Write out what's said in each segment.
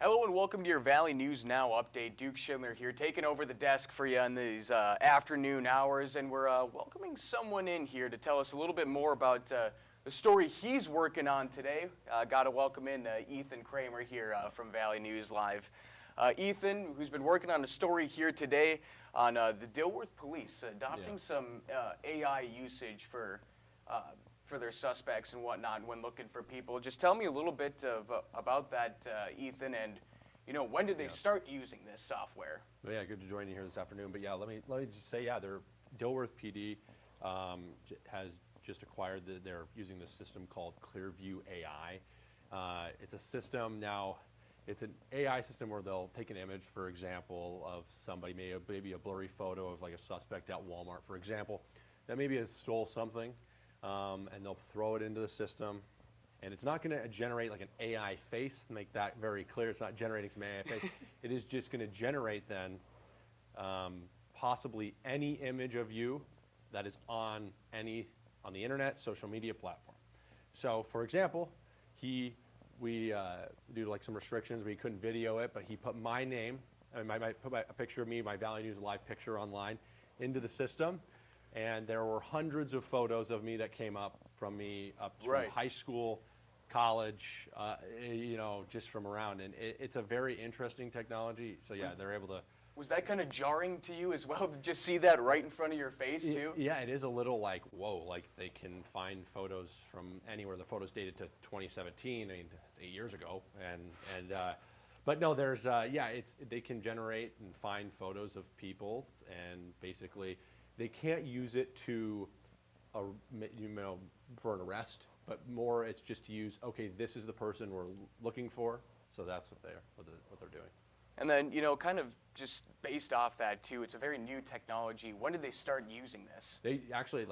Hello and welcome to your Valley News Now update. Duke Schindler here, taking over the desk for you in these afternoon hours, and we're welcoming someone in here to tell us a little bit more about the story he's working on today. Got to welcome in Ethan Kramer here from Valley News Live. Ethan, who's been working on a story here today on the Dilworth Police, adopting some AI usage for their suspects and whatnot when looking for people. Just tell me a little bit about that, Ethan, and when did they start using this software? Well, yeah, good to join you here this afternoon. But yeah, let me just say, they're Dilworth PD has just acquired. They're using this system called Clearview AI. It's a system now. It's an AI system where they'll take an image, for example, of somebody, maybe a blurry photo of like a suspect at Walmart, for example, that maybe has stole something. And they'll throw it into the system, and it's not going to generate like an AI face. Make that very clear. It's not generating some AI face. It is just going to generate then possibly any image of you that is on the internet, social media platform. So, for example, we due to like some restrictions, we couldn't video it, but he put my name, put a picture of me, my Valley News Live picture online into the system. And there were hundreds of photos of me that came up from me up to high school, college, just from around. And it's a very interesting technology. So yeah, they're able to. Was that kind of jarring to you as well to just see that right in front of your face too? Yeah, it is a little like, whoa, like they can find photos from anywhere. The photos dated to 2017. I mean, it's 8 years ago. But no, there's, they can generate and find photos of people, and basically, they can't use it to, for an arrest, but more it's just to use, okay, this is the person we're looking for, so that's what they're doing. And then, kind of just based off that too, it's a very new technology. When did they start using this? They actually,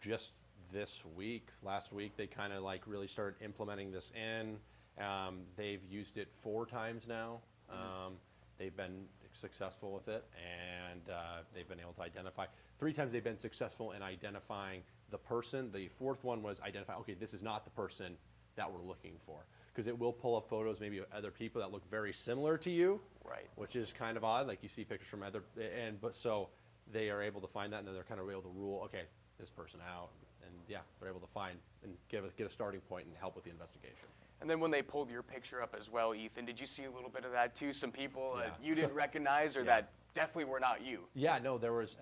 just last week, they kind of really started implementing this in. They've used it 4 times now. They've been successful with it, and they've been able to identify. 3 times they've been successful in identifying the person. The 4th one was identify, okay, this is not the person that we're looking for. Because it will pull up photos maybe of other people that look very similar to you, which is kind of odd. Like you see pictures from so they are able to find that, and then they're kind of able to rule, okay, this person out, and yeah, they're able to find and get a starting point and help with the investigation. And then when they pulled your picture up as well, Ethan, did you see a little bit of that too? Some people you didn't recognize or that definitely were not you? Yeah, no, there was,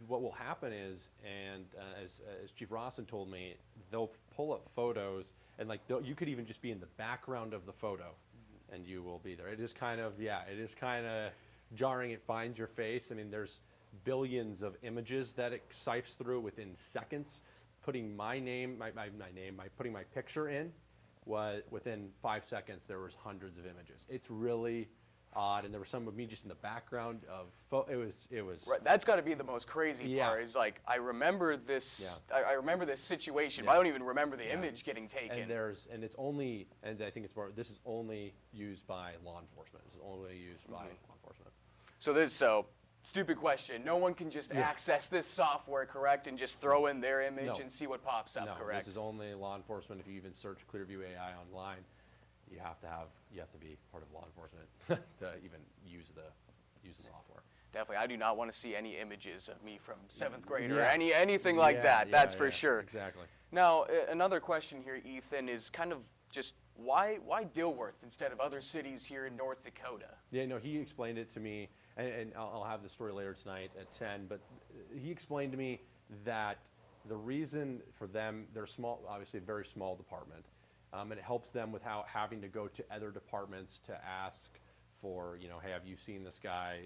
what will happen is, and as Chief Rawson told me, they'll pull up photos, and you could even just be in the background of the photo, and you will be there. It is kind of, jarring. It finds your face. I mean, there's billions of images that it sifts through within seconds. Putting my name, putting my picture in, within 5 seconds there was hundreds of images. It's really odd, and there was some of me just in the background of it was right. That's got to be the most crazy part. Is like, I remember this. I remember this situation, but I don't even remember the image getting taken. And I think it's more. This is only used by law enforcement. This is only used by law enforcement. So stupid question. No one can just access this software, correct, and just throw in their image and see what pops up, correct? This is only law enforcement. If you even search Clearview AI online, you have to be part of law enforcement to even use the software. Definitely, I do not want to see any images of me from 7th grade or anything like that. That's for sure. Exactly. Now, another question here, Ethan, is kind of just why Dilworth instead of other cities here in North Dakota? Yeah, no, he explained it to me, and I'll have the story later tonight at 10, but he explained to me that the reason for them, they're small, obviously a very small department, and it helps them without having to go to other departments to ask for, hey, have you seen this guy?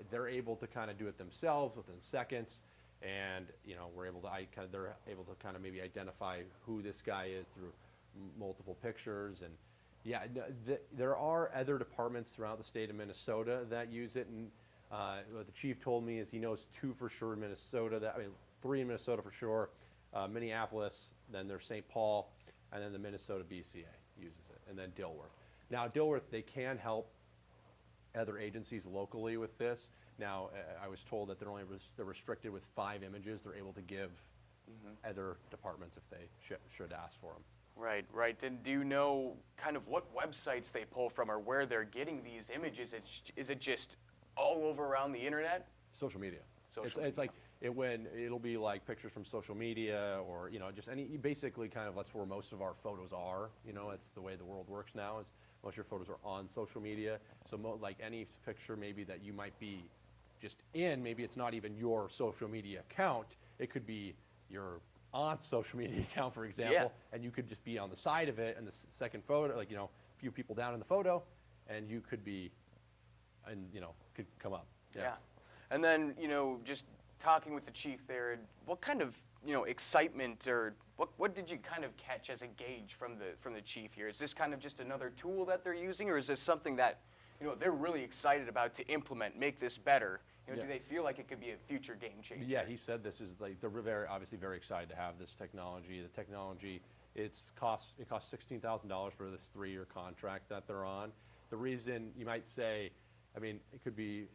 They're able to kind of do it themselves within seconds, and they're able to kind of maybe identify who this guy is through multiple pictures. And there are other departments throughout the state of Minnesota that use it, and what the chief told me is he knows 2 for sure in Minnesota, 3 in Minnesota for sure, Minneapolis, then there's St. Paul, and then the Minnesota BCA uses it, and then Dilworth. Now Dilworth, they can help other agencies locally with this. Now I was told that they're restricted with 5 images. They're able to give other departments if they should ask for them. Right, right. And do you know kind of what websites they pull from or where they're getting these images? Is it just all over around the internet? Social media. Social It's media. like when it'll be like pictures from social media, or just basically kind of that's where most of our photos are. It's the way the world works now. Is most of your photos are on social media. So like any picture maybe that you might be just in, maybe it's not even your social media account. It could be your aunt's social media account, for example, and you could just be on the side of it, and the second photo, like a few people down in the photo, and you could be, and could come up. Yeah. And then, just talking with the chief there, what kind of, excitement or what did you kind of catch as a gauge from the chief here? Is this kind of just another tool that they're using, or is this something that, they're really excited about to implement, make this better? Do they feel like it could be a future game changer? Yeah, he said this is like, they're obviously very excited to have this technology. The technology, it costs $16,000 for this 3-year contract that they're on. The reason you might say, I mean, it could be,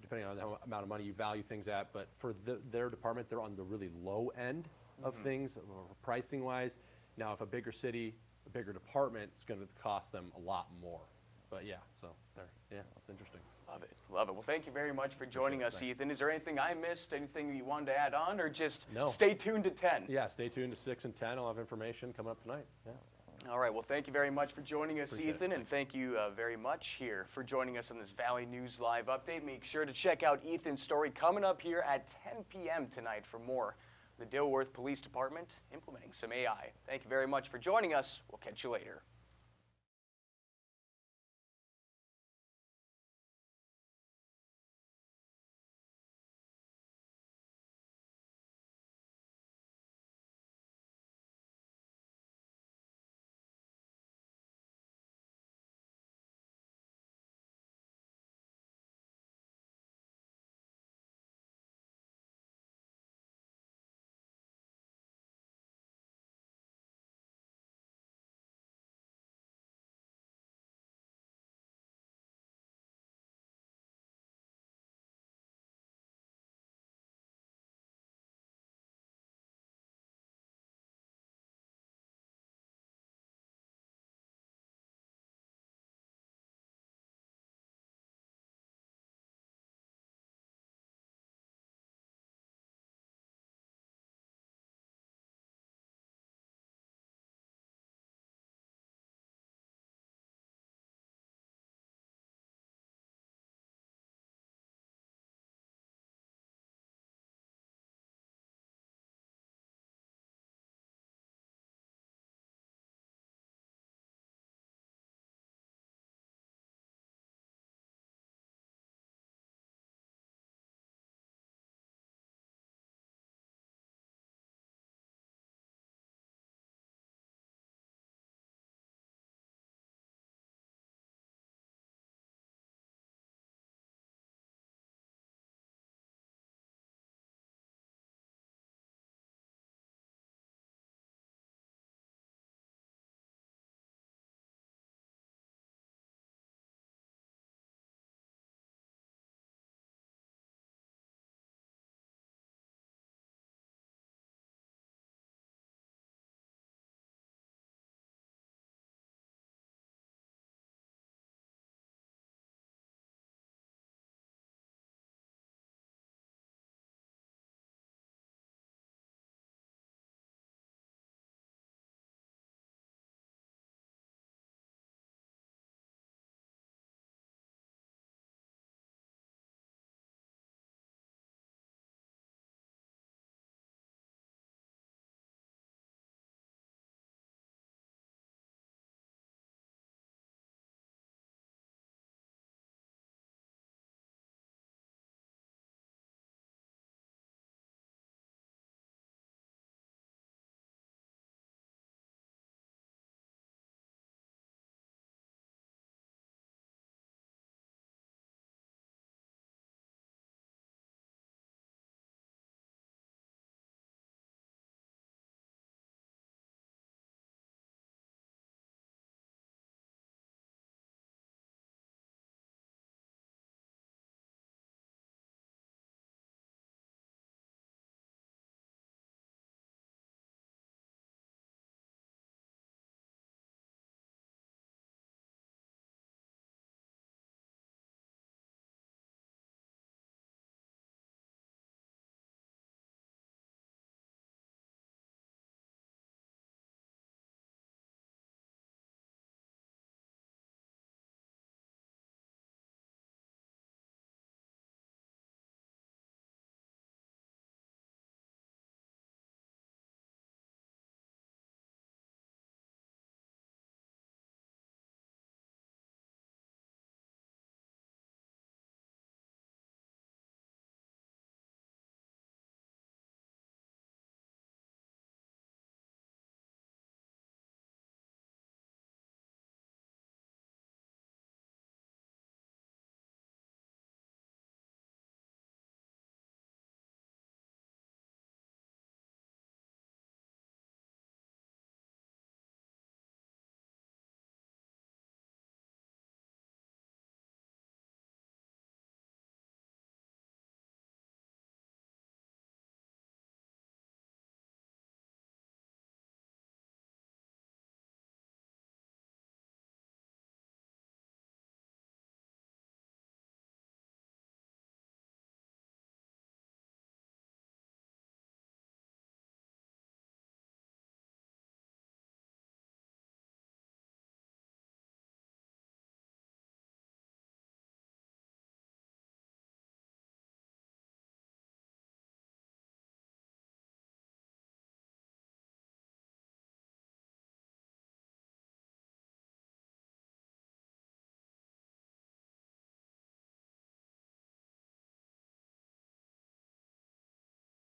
depending on the amount of money you value things at, but for their department, they're on the really low end of things, pricing wise. Now, if a bigger city, a bigger department, it's going to cost them a lot more. But yeah, so it's interesting. Love it, love it. Well, thank you very much for joining us, Ethan. Is there anything I missed, anything you wanted to add on, or just stay tuned to 10? Yeah, stay tuned to 6 and 10. I'll have information coming up tonight. Yeah. All right, well, thank you very much for joining us, Appreciate Ethan, and thank you very much here for joining us on this Valley News Live update. Make sure to check out Ethan's story coming up here at 10 p.m. tonight for more. The Dilworth Police Department implementing some AI. Thank you very much for joining us. We'll catch you later.